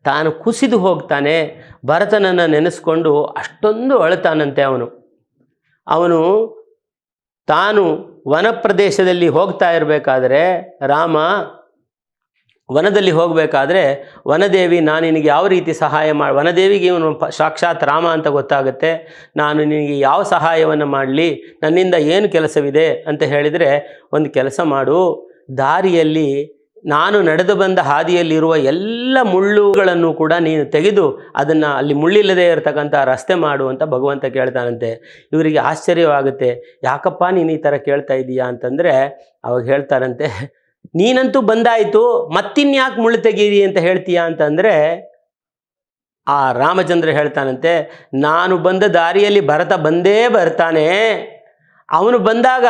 ತಾನು ಕುಸಿದು ಹೋಗ್ತಾನೆ. ಭರತನನ್ನು ನೆನೆಸ್ಕೊಂಡು ಅಷ್ಟೊಂದು ಅಳುತ್ತಾನಂತೆ. ಅವನು ತಾನು ವನ ಪ್ರದೇಶದಲ್ಲಿ ಹೋಗ್ತಾ ಇರಬೇಕಾದ್ರೆ, ರಾಮ ವನದಲ್ಲಿ ಹೋಗಬೇಕಾದ್ರೆ ವನದೇವಿ, ನಾನು ನಿನಗೆ ಯಾವ ರೀತಿ ಸಹಾಯ ವನದೇವಿಗೆ ಇವನು ಸಾಕ್ಷಾತ್ ರಾಮ ಅಂತ ಗೊತ್ತಾಗುತ್ತೆ. ನಾನು ನಿನಗೆ ಯಾವ ಸಹಾಯವನ್ನು ಮಾಡಲಿ, ನನ್ನಿಂದ ಏನು ಕೆಲಸವಿದೆ ಅಂತ ಹೇಳಿದರೆ, ಒಂದು ಕೆಲಸ ಮಾಡು, ದಾರಿಯಲ್ಲಿ ನಾನು ನಡೆದು ಬಂದ ಹಾದಿಯಲ್ಲಿರುವ ಎಲ್ಲ ಮುಳ್ಳುಗಳನ್ನು ಕೂಡ ನೀನು ತೆಗೆದು ಅದನ್ನು ಅಲ್ಲಿ ಮುಳ್ಳಿಲ್ಲದೆ ಇರತಕ್ಕಂಥ ರಸ್ತೆ ಮಾಡು ಅಂತ ಭಗವಂತ ಕೇಳ್ತಾನಂತೆ. ಇವರಿಗೆ ಆಶ್ಚರ್ಯವಾಗುತ್ತೆ, ಯಾಕಪ್ಪ ನೀನು ಈ ಥರ ಕೇಳ್ತಾ ಇದ್ದೀಯಾ ಅಂತಂದರೆ, ಅವಾಗ ಹೇಳ್ತಾರಂತೆ, ನೀನಂತೂ ಬಂದಾಯಿತು, ಮತ್ತಿನ್ಯಾಕೆ ಮುಳ್ಳು ತೆಗೀರಿ ಅಂತ ಹೇಳ್ತೀಯಾ ಅಂತಂದರೆ, ಆ ರಾಮಚಂದ್ರ ಹೇಳ್ತಾನಂತೆ, ನಾನು ಬಂದ ದಾರಿಯಲ್ಲಿ ಭರತ ಬಂದೇ ಬರ್ತಾನೆ, ಅವನು ಬಂದಾಗ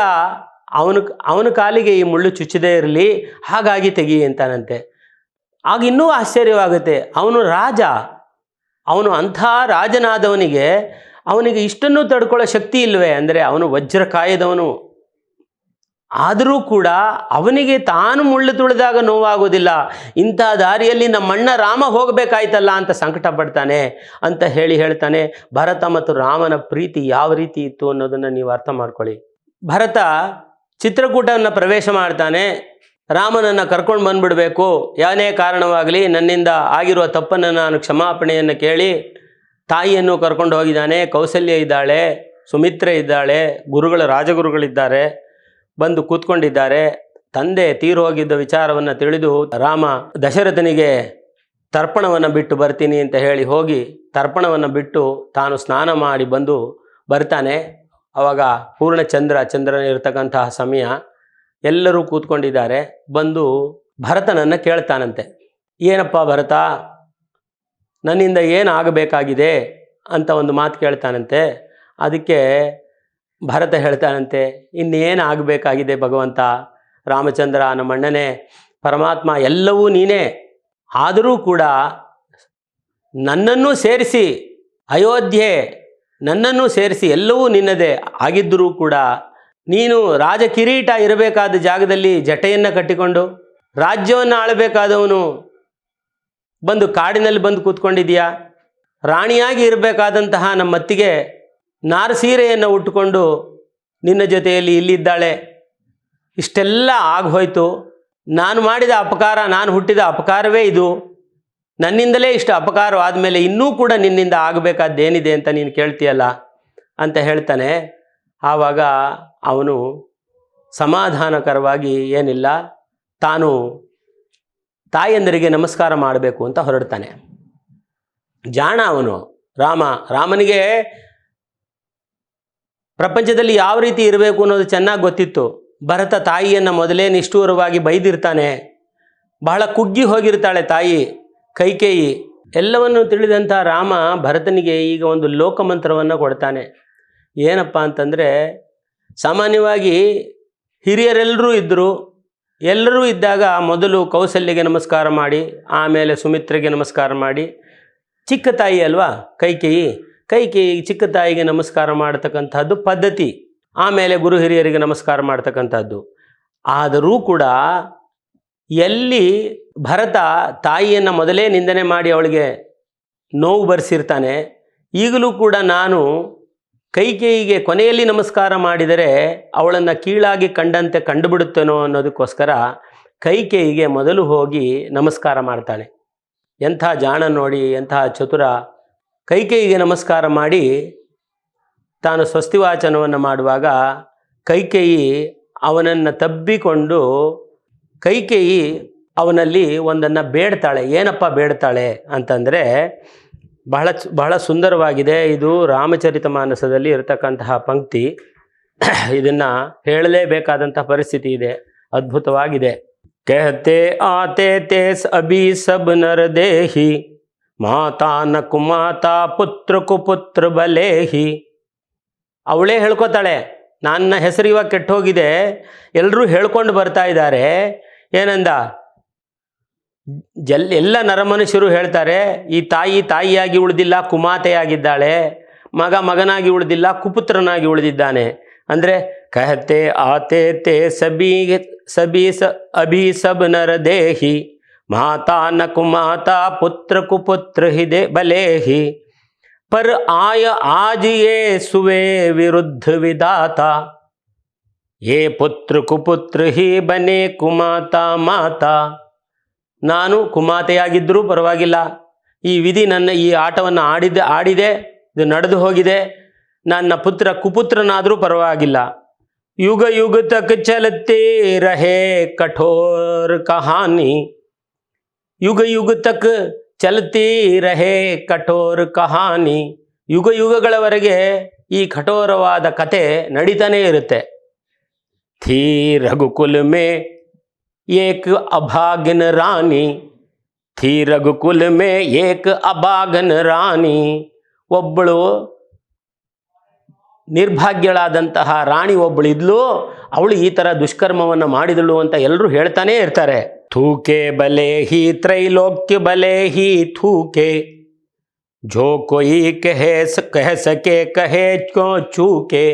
ಅವನ ಕಾಲಿಗೆ ಈ ಮುಳ್ಳು ಚುಚ್ಚದೇ ಇರಲಿ, ಹಾಗಾಗಿ ತೆಗಿ ಅಂತಾನಂತೆ. ಆಗ ಇನ್ನೂ ಆಶ್ಚರ್ಯವಾಗುತ್ತೆ, ಅವನು ರಾಜ, ಅವನು ಅಂಥ ರಾಜನಾದವನಿಗೆ ಅವನಿಗೆ ಇಷ್ಟನ್ನು ತಡ್ಕೊಳ್ಳೋ ಶಕ್ತಿ ಇಲ್ವೇ? ಅಂದರೆ ಅವನು ವಜ್ರ ಕಾಯದವನು, ಆದರೂ ಕೂಡ ಅವನಿಗೆ ತಾನು ಮುಳ್ಳು ತುಳಿದಾಗ ನೋವಾಗೋದಿಲ್ಲ. ಇಂಥ ದಾರಿಯಲ್ಲಿ ನಮ್ಮಣ್ಣ ರಾಮ ಹೋಗಬೇಕಾಯ್ತಲ್ಲ ಅಂತ ಸಂಕಟ ಪಡ್ತಾನೆ ಅಂತ ಹೇಳ್ತಾನೆ. ಭರತ ಮತ್ತು ರಾಮನ ಪ್ರೀತಿ ಯಾವ ರೀತಿ ಇತ್ತು ಅನ್ನೋದನ್ನು ನೀವು ಅರ್ಥ ಮಾಡ್ಕೊಳ್ಳಿ. ಭರತ ಚಿತ್ರಕೂಟವನ್ನು ಪ್ರವೇಶ ಮಾಡ್ತಾನೆ. ರಾಮನನ್ನು ಕರ್ಕೊಂಡು ಬಂದುಬಿಡಬೇಕು, ಯಾನೇ ಕಾರಣವಾಗಲಿ ನನ್ನಿಂದ ಆಗಿರುವ ತಪ್ಪನ್ನು ನಾನು ಕ್ಷಮಾಪಣೆಯನ್ನು ಕೇಳಿ ತಾಯಿಯನ್ನು ಕರ್ಕೊಂಡು ಹೋಗಿದ್ದಾನೆ. ಕೌಸಲ್ಯ ಇದ್ದಾಳೆ, ಸುಮಿತ್ರೆ ಇದ್ದಾಳೆ, ರಾಜಗುರುಗಳಿದ್ದಾರೆ, ಬಂದು ಕೂತ್ಕೊಂಡಿದ್ದಾರೆ. ತಂದೆ ತೀರು ಹೋಗಿದ್ದ ವಿಚಾರವನ್ನು ತಿಳಿದು ರಾಮ ದಶರಥನಿಗೆ ತರ್ಪಣವನ್ನು ಬಿಟ್ಟು ಬರ್ತೀನಿ ಅಂತ ಹೇಳಿ ಹೋಗಿ ತರ್ಪಣವನ್ನು ಬಿಟ್ಟು ತಾನು ಸ್ನಾನ ಮಾಡಿ ಬಂದು ಬರ್ತಾನೆ. ಆವಾಗ ಚಂದ್ರನ ಇರತಕ್ಕಂತಹ ಸಮಯ, ಎಲ್ಲರೂ ಕೂತ್ಕೊಂಡಿದ್ದಾರೆ. ಬಂದು ಭರತನನ್ನು ಕೇಳ್ತಾನಂತೆ, ಏನಪ್ಪ ಭರತ, ನನ್ನಿಂದ ಏನು ಆಗಬೇಕಾಗಿದೆ ಅಂತ ಒಂದು ಮಾತು ಕೇಳ್ತಾನಂತೆ. ಅದಕ್ಕೆ ಭರತ ಹೇಳ್ತಾನಂತೆ, ಇನ್ನೇನು ಆಗಬೇಕಾಗಿದೆ ಭಗವಂತ, ರಾಮಚಂದ್ರ ನಮ್ಮಣ್ಣನೇ, ಪರಮಾತ್ಮ ಎಲ್ಲವೂ ನೀನೇ, ಆದರೂ ಕೂಡ ನನ್ನನ್ನು ಸೇರಿಸಿ ಅಯೋಧ್ಯೆ ನನ್ನನ್ನು ಸೇರಿಸಿ ಎಲ್ಲವೂ ನಿನ್ನದೇ ಆಗಿದ್ದರೂ ಕೂಡ ನೀನು ರಾಜ ಕಿರೀಟ ಇರಬೇಕಾದ ಜಾಗದಲ್ಲಿ ಜಟೆಯನ್ನು ಕಟ್ಟಿಕೊಂಡು ರಾಜ್ಯವನ್ನು ಆಳಬೇಕಾದವನು ಬಂದು ಕಾಡಿನಲ್ಲಿ ಬಂದು ಕೂತ್ಕೊಂಡಿದೆಯಾ? ರಾಣಿಯಾಗಿ ಇರಬೇಕಾದಂತಹ ನಮ್ಮತ್ತಿಗೆ ನಾರಸೀರೆಯನ್ನು ಉಟ್ಟುಕೊಂಡು ನಿನ್ನ ಜೊತೆಯಲ್ಲಿ ಇಲ್ಲಿದ್ದಾಳೆ. ಇಷ್ಟೆಲ್ಲ ಆಗೋಯ್ತು. ನಾನು ಮಾಡಿದ ಅಪಕಾರ, ನಾನು ಹುಟ್ಟಿದ ಅಪಕಾರವೇ ಇದು. ನನ್ನಿಂದಲೇ ಇಷ್ಟು ಅಪಕಾರವಾದ ಮೇಲೆ ಇನ್ನೂ ಕೂಡ ನಿನ್ನಿಂದ ಆಗಬೇಕಾದ್ದೇನಿದೆ ಅಂತ ನೀನು ಕೇಳ್ತೀಯಲ್ಲ ಅಂತ ಹೇಳ್ತಾನೆ. ಆವಾಗ ಅವನು ಸಮಾಧಾನಕರವಾಗಿ ಏನಿಲ್ಲ, ತಾನು ತಾಯಂದರಿಗೆ ನಮಸ್ಕಾರ ಮಾಡಬೇಕು ಅಂತ ಹೊರಡ್ತಾನೆ. ಜಾಣ ಅವನು ರಾಮನಿಗೆ ಪ್ರಪಂಚದಲ್ಲಿ ಯಾವ ರೀತಿ ಇರಬೇಕು ಅನ್ನೋದು ಚೆನ್ನಾಗಿ ಗೊತ್ತಿತ್ತು. ಭರತ ತಾಯಿಯನ್ನು ಮೊದಲೇ ನಿಷ್ಠೂರವಾಗಿ ಬೈದಿರ್ತಾನೆ. ಬಹಳ ಕುಗ್ಗಿ ಹೋಗಿರ್ತಾಳೆ ತಾಯಿ ಕೈಕೇಯಿ. ಎಲ್ಲವನ್ನು ತಿಳಿದಂಥ ರಾಮ ಭರತನಿಗೆ ಈಗ ಒಂದು ಲೋಕಮಂತ್ರವನ್ನು ಕೊಡ್ತಾನೆ. ಏನಪ್ಪ ಅಂತಂದರೆ, ಸಾಮಾನ್ಯವಾಗಿ ಹಿರಿಯರೆಲ್ಲರೂ ಇದ್ದರು. ಎಲ್ಲರೂ ಇದ್ದಾಗ ಮೊದಲು ಕೌಸಲ್ಯಗೆ ನಮಸ್ಕಾರ ಮಾಡಿ, ಆಮೇಲೆ ಸುಮಿತ್ರೆಗೆ ನಮಸ್ಕಾರ ಮಾಡಿ, ಚಿಕ್ಕ ತಾಯಿ ಅಲ್ವಾ ಕೈಕೇಯಿ ಚಿಕ್ಕ ತಾಯಿಗೆ ನಮಸ್ಕಾರ ಮಾಡ್ತಕ್ಕಂಥದ್ದು ಪದ್ಧತಿ. ಆಮೇಲೆ ಗುರು ಹಿರಿಯರಿಗೆ ನಮಸ್ಕಾರ ಮಾಡ್ತಕ್ಕಂಥದ್ದು. ಆದರೂ ಕೂಡ ಎಲ್ಲಿ ಭರತ ತಾಯಿಯನ್ನು ಮೊದಲೇ ನಿಂದನೆ ಮಾಡಿ ಅವಳಿಗೆ ನೋವು ಬರೆಸಿರ್ತಾನೆ, ಈಗಲೂ ಕೂಡ ನಾನು ಕೈಕೇಯಿಗೆ ಕೊನೆಯಲ್ಲಿ ನಮಸ್ಕಾರ ಮಾಡಿದರೆ ಅವಳನ್ನು ಕೀಳಾಗಿ ಕಂಡಂತೆ ಕಂಡುಬಿಡುತ್ತೇನೋ ಅನ್ನೋದಕ್ಕೋಸ್ಕರ ಕೈಕೇಯಿಗೆ ಮೊದಲು ಹೋಗಿ ನಮಸ್ಕಾರ ಮಾಡ್ತಾನೆ. ಎಂಥ ಜಾಣ ನೋಡಿ, ಎಂತಹ ಚತುರ. ಕೈಕೇಯಿಗೆ ನಮಸ್ಕಾರ ಮಾಡಿ ತಾನು ಸ್ವಸ್ತಿವಾಚನವನ್ನು ಮಾಡುವಾಗ ಕೈಕೇಯಿ ಅವನನ್ನು ತಬ್ಬಿಕೊಂಡು ಕೈಕೇಯಿ ಅವನಲ್ಲಿ ಒಂದನ್ನು ಬೇಡ್ತಾಳೆ. ಏನಪ್ಪ ಬೇಡ್ತಾಳೆ ಅಂತಂದರೆ, ಬಹಳ ಸುಂದರವಾಗಿದೆ. ಇದು ರಾಮಚರಿತ ಮಾನಸದಲ್ಲಿ ಇರತಕ್ಕಂತಹ ಪಂಕ್ತಿ. ಇದನ್ನು ಹೇಳಲೇಬೇಕಾದಂತಹ ಪರಿಸ್ಥಿತಿ ಇದೆ, ಅದ್ಭುತವಾಗಿದೆ. कहते आते तेस अभी सब नर देही माता न कुमाता पुत्र कुपुत्र ಬಲೇಹಿ. ಅವಳೇ ಹೇಳ್ಕೊತಾಳೆ, ನನ್ನ ಹೆಸರು ಇವಾಗ ಕೆಟ್ಟೋಗಿದೆ, ಎಲ್ಲರೂ ಹೇಳ್ಕೊಂಡು ಬರ್ತಾ ಇದ್ದಾರೆ. ಏನಂದ, ಎಲ್ಲ ನರಮನುಷ್ಯರು ಹೇಳ್ತಾರೆ, ಈ ತಾಯಿಯಾಗಿ ಉಳಿದಿಲ್ಲ, ಕುಮಾತೆಯಾಗಿದ್ದಾಳೆ, ಮಗನಾಗಿ ಉಳಿದಿಲ್ಲ, ಕುಪುತ್ರನಾಗಿ ಉಳಿದಿದ್ದಾನೆ. ಅಂದರೆ कहते आते ते सभी अभी सब नर देही माता न कुमाता पुत्र कुपुत्र ही दे भले ही पर आज ये सुवे विरुद्ध विधाता ये पुत्र कुपुत्र ही बने कुमाता माता. ನಾನು ಕುಮಾತೆಯಾಗಿದ್ದರೂ ಪರವಾಗಿಲ್ಲ, ಈ ವಿಧಿ ನನ್ನ ಈ ಆಟವನ್ನು ಆಡಿದೆ, ಇದು ನಡೆದು ಹೋಗಿದೆ. ನನ್ನ ಪುತ್ರ ಕುಪುತ್ರನಾದರೂ ಪರವಾಗಿಲ್ಲ. युग युग तक चलते रहे कठोर कहानी युग युग तक चलती रहे कठोर कहानी. ಯುಗ ಯುಗಗಳವರೆಗೆ ಈ ಕಠೋರವಾದ ಕತೆ ನಡೀತಾನೇ ಇರುತ್ತೆ. ಥೀ ರಘುಕುಲ್ ಮೇ ಏಕ್ ಅಭಾಗನ್ ರಾಣಿ ಥೀ ರಘುಕುಲ್ ಮೇ ಏಕ್ ಅಭಾಗನ್ ರಾಣಿ. ಒಬ್ಬಳು ನಿರ್ಭಾಗ್ಯಳಾದಂತಹ ರಾಣಿ ಒಬ್ಬಳು ಇದ್ಲು, ಅವಳು ಈ ಥರ ದುಷ್ಕರ್ಮವನ್ನು ಮಾಡಿದಳು ಅಂತ ಎಲ್ಲರೂ ಹೇಳ್ತಾನೇ ಇರ್ತಾರೆ. ಥೂಕೆ ಬಲೆ ಹಿ ತ್ರೈಲೋಕ್ಯ ಬಲೆ ಹಿ ಥೂಕೆ ಜೋ ಕೊಯಿ ಕಹ ಸಕೆ ಕಹೆ ಚೂಕೆ.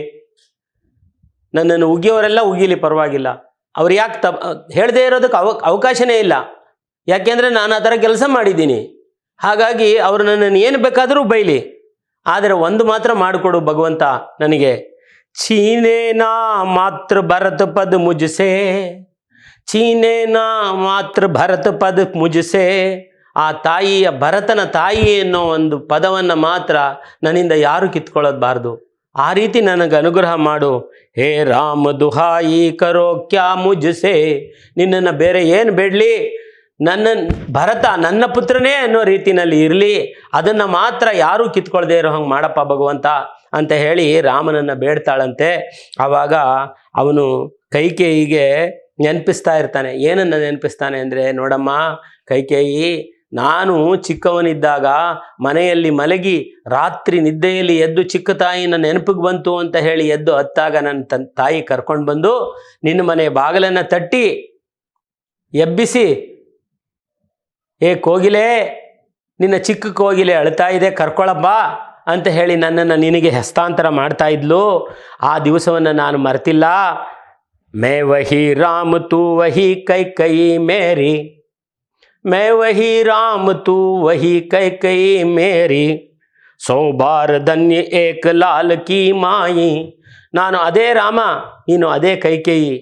ನನ್ನನ್ನು ಉಗಿಯೋರೆಲ್ಲ ಉಗಿಲಿ, ಪರವಾಗಿಲ್ಲ. ಅವ್ರು ಯಾಕೆ ಹೇಳದೇ ಇರೋದಕ್ಕೆ ಅವಕಾಶನೇ ಇಲ್ಲ. ಯಾಕೆಂದರೆ ನಾನು ಆ ಥರ ಕೆಲಸ ಮಾಡಿದ್ದೀನಿ. ಹಾಗಾಗಿ ಅವರು ನನ್ನನ್ನು ಏನು ಬೇಕಾದರೂ ಬೈಲಿ, ಆದರೆ ಒಂದು ಮಾತ್ರ ಮಾಡಿಕೊಡು ಭಗವಂತ ನನಗೆ. ಚೀನೇನಾ ಮಾತ್ರ ಭರತ ಪದ ಮುಜ್ಸೆ, ಚೀನೇನಾ ಮಾತ್ರ ಭರತ ಪದ ಮುಜ್ಸೆ. ಆ ತಾಯಿಯ, ಭರತನ ತಾಯಿ ಅನ್ನೋ ಒಂದು ಪದವನ್ನು ಮಾತ್ರ ನನ್ನಿಂದ ಯಾರು ಕಿತ್ಕೊಳ್ಳೋದ್ಬಾರ್ದು. ಆ ರೀತಿ ನನಗೆ ಅನುಗ್ರಹ ಮಾಡು. ಹೇ ರಾಮ ದುಹಾಯಿ ಕರೋ ಕ್ಯಾ ಮುಜ್ಸೆ. ನಿನ್ನನ್ನು ಬೇರೆ ಏನು ಬೇಡಲಿ, ಭರತ ನನ್ನ ಪುತ್ರನೇ ಅನ್ನೋ ರೀತಿಯಲ್ಲಿ ಇರಲಿ, ಅದನ್ನು ಮಾತ್ರ ಯಾರೂ ಕಿತ್ಕೊಳ್ಳದೆ ಇರೋ ಹಂಗೆ ಮಾಡಪ್ಪ ಭಗವಂತ ಅಂತ ಹೇಳಿ ರಾಮನನ್ನು ಬೇಡ್ತಾಳಂತೆ. ಆವಾಗ ಅವನು ಕೈಕೇಯಿಗೆ ನೆನಪಿಸ್ತಾ ಇರ್ತಾನೆ. ಏನನ್ನು ನೆನಪಿಸ್ತಾನೆ ಅಂದರೆ, ನೋಡಮ್ಮ ಕೈಕೇಯಿ, ನಾನು ಚಿಕ್ಕವನಿದ್ದಾಗ ಮನೆಯಲ್ಲಿ ಮಲಗಿ ರಾತ್ರಿ ನಿದ್ದೆಯಲ್ಲಿ ಎದ್ದು ಚಿಕ್ಕ ತಾಯಿನ ನೆನಪಿಗೆ ಬಂತು ಅಂತ ಹೇಳಿ ಎದ್ದು ಹತ್ತಾಗ ನನ್ನ ತಾಯಿ ಕರ್ಕೊಂಡು ಬಂದು ನಿನ್ನ ಮನೆ ಬಾಗಿಲನ್ನು ತಟ್ಟಿ ಎಬ್ಬಿಸಿ, ಏ ಕೋಗಿಲೆ, ನಿನ್ನ ಚಿಕ್ಕ ಕೋಗಿಲೆ ಅಳ್ತಾ ಇದೆ, ಕರ್ಕೊಳಪ್ಪ ಅಂತ ಹೇಳಿ ನನ್ನನ್ನು ನಿನಗೆ ಹಸ್ತಾಂತರ ಮಾಡ್ತಾ ಇದ್ಲು. ಆ ದಿವಸವನ್ನು ನಾನು ಮರ್ತಿಲ್ಲ. ಮೈ ವಹಿ ರಾಮ್ ತೂ ವಹಿ ಕೈಕೇಯಿ ಮೇರಿ, मैं वही राम तू वही कैकेयी मेरी, 100 बार धन्य एक लाल की माई. ನಾನು ಅದೇ ರಾಮ, ನೀನು ಅದೇ ಕೈಕೇಯಿ.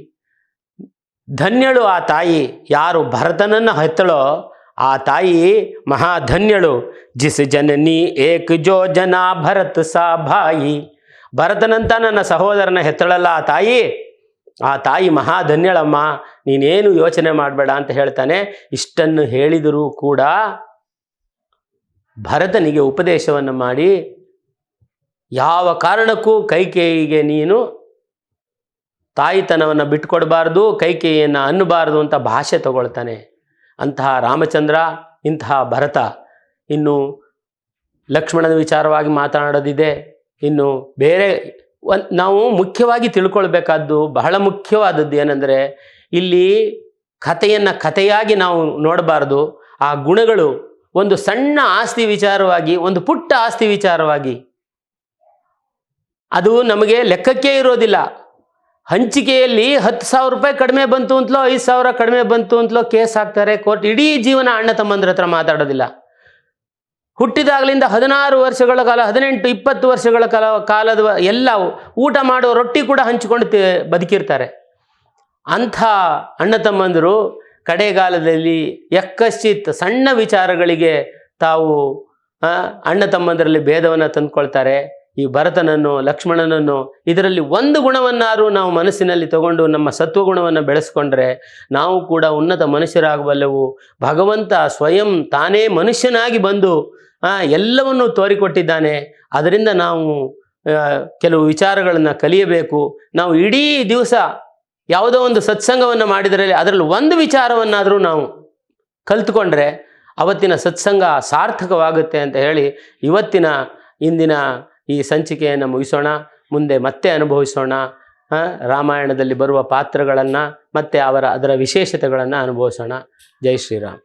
ಧನ್ಯಳು ಆ ತಾಯಿ. ಯಾರು ಭರತನನ್ನು ಹೆತ್ತಳೋ ಆ ತಾಯಿ ಮಹಾಧನ್ಯಳು. ಜಿಸ್ ಜನನಿ ಏಕ್ ಜೋ ಜನ ಭರತ್ ಸಾ ಭಾಯಿ. ಭರತನಂತ ನನ್ನ ಸಹೋದರನ ಹೆತ್ತಳಲ್ಲ ಆ ತಾಯಿ ಮಹಾಧನ್ಯಳಮ್ಮ, ನೀನೇನು ಯೋಚನೆ ಮಾಡಬೇಡ ಅಂತ ಹೇಳ್ತಾನೆ. ಇಷ್ಟನ್ನು ಹೇಳಿದರೂ ಕೂಡ ಭರತನಿಗೆ ಉಪದೇಶವನ್ನು ಮಾಡಿ, ಯಾವ ಕಾರಣಕ್ಕೂ ಕೈಕೇಯಿಗೆ ನೀನು ತಾಯಿತನವನ್ನು ಬಿಟ್ಕೊಡ್ಬಾರ್ದು, ಕೈಕೇಯಿಯನ್ನು ಅನ್ನಬಾರ್ದು ಅಂತ ಭಾಷೆ ತಗೊಳ್ತಾನೆ. ಅಂತಹ ರಾಮಚಂದ್ರ, ಇಂತಹ ಭರತ. ಇನ್ನು ಲಕ್ಷ್ಮಣನ ವಿಚಾರವಾಗಿ ಮಾತನಾಡೋದಿದೆ. ಇನ್ನು ಬೇರೆ ನಾವು ಮುಖ್ಯವಾಗಿ ತಿಳ್ಕೊಳ್ಬೇಕಾದ್ದು, ಬಹಳ ಮುಖ್ಯವಾದದ್ದು ಏನೆಂದರೆ, ಇಲ್ಲಿ ಕಥೆಯನ್ನು ಕಥೆಯಾಗಿ ನಾವು ನೋಡಬಾರ್ದು. ಆ ಗುಣಗಳು ಒಂದು ಸಣ್ಣ ಆಸ್ತಿ ವಿಚಾರವಾಗಿ, ಒಂದು ಪುಟ್ಟ ಆಸ್ತಿ ವಿಚಾರವಾಗಿ, ಅದು ನಮಗೆ ಲೆಕ್ಕಕ್ಕೆ ಇರೋದಿಲ್ಲ. ಹಂಚಿಕೆಯಲ್ಲಿ 10,000 ರೂಪಾಯಿ ಕಡಿಮೆ ಬಂತು ಅಂತಲೋ 5,000 ಕಡಿಮೆ ಬಂತು ಅಂತಲೋ ಕೇಸ್ ಹಾಕ್ತಾರೆ ಕೋರ್ಟ್. ಇಡೀ ಜೀವನ ಅಣ್ಣ ತಮ್ಮಂದ್ರ ಹತ್ರ ಮಾತಾಡೋದಿಲ್ಲ. ಹುಟ್ಟಿದಾಗಲಿಂದ 16 ವರ್ಷಗಳ ಕಾಲ, 18-20 ವರ್ಷಗಳ ಕಾಲದ ಎಲ್ಲ ಊಟ ಮಾಡೋ ರೊಟ್ಟಿ ಕೂಡ ಹಂಚಿಕೊಂಡು ಬದುಕಿರ್ತಾರೆ. ಅಂಥ ಅಣ್ಣ ತಮ್ಮಂದರು ಕಡೆಗಾಲದಲ್ಲಿ ಯಕ್ಕಶ್ಚಿತ್ ಸಣ್ಣ ವಿಚಾರಗಳಿಗೆ ತಾವು ಅಣ್ಣ ತಮ್ಮಂದರಲ್ಲಿ ಭೇದವನ್ನು ತಂದುಕೊಳ್ತಾರೆ. ಈ ಭರತನನ್ನು, ಲಕ್ಷ್ಮಣನನ್ನು, ಇದರಲ್ಲಿ ಒಂದು ಗುಣವನ್ನಾದರೂ ನಾವು ಮನಸ್ಸಿನಲ್ಲಿ ತಗೊಂಡು ನಮ್ಮ ಸತ್ವಗುಣವನ್ನು ಬೆಳೆಸ್ಕೊಂಡ್ರೆ ನಾವು ಕೂಡ ಉನ್ನತ ಮನುಷ್ಯರಾಗಬಲ್ಲೆವು. ಭಗವಂತ ಸ್ವಯಂ ತಾನೇ ಮನುಷ್ಯನಾಗಿ ಬಂದು ಎಲ್ಲವನ್ನೂ ತೋರಿಕೊಟ್ಟಿದ್ದಾನೆ. ಅದರಿಂದ ನಾವು ಕೆಲವು ವಿಚಾರಗಳನ್ನು ಕಲಿಯಬೇಕು. ನಾವು ಇಡೀ ದಿವಸ ಯಾವುದೋ ಒಂದು ಸತ್ಸಂಗವನ್ನು ಮಾಡಿದರೆ ಅದರಲ್ಲಿ ಒಂದು ವಿಚಾರವನ್ನಾದರೂ ನಾವು ಕಲಿತುಕೊಂಡ್ರೆ ಅವತ್ತಿನ ಸತ್ಸಂಗ ಸಾರ್ಥಕವಾಗುತ್ತೆ ಅಂತ ಹೇಳಿ ಇಂದಿನ ಈ ಸಂಚಿಕೆಯನ್ನು ಮುಗಿಸೋಣ. ಮುಂದೆ ಮತ್ತೆ ಅನುಭವಿಸೋಣ. ರಾಮಾಯಣದಲ್ಲಿ ಬರುವ ಪಾತ್ರಗಳನ್ನು ಮತ್ತು ಅದರ ವಿಶೇಷತೆಗಳನ್ನು ಅನುಭವಿಸೋಣ. ಜೈ ಶ್ರೀರಾಮ್.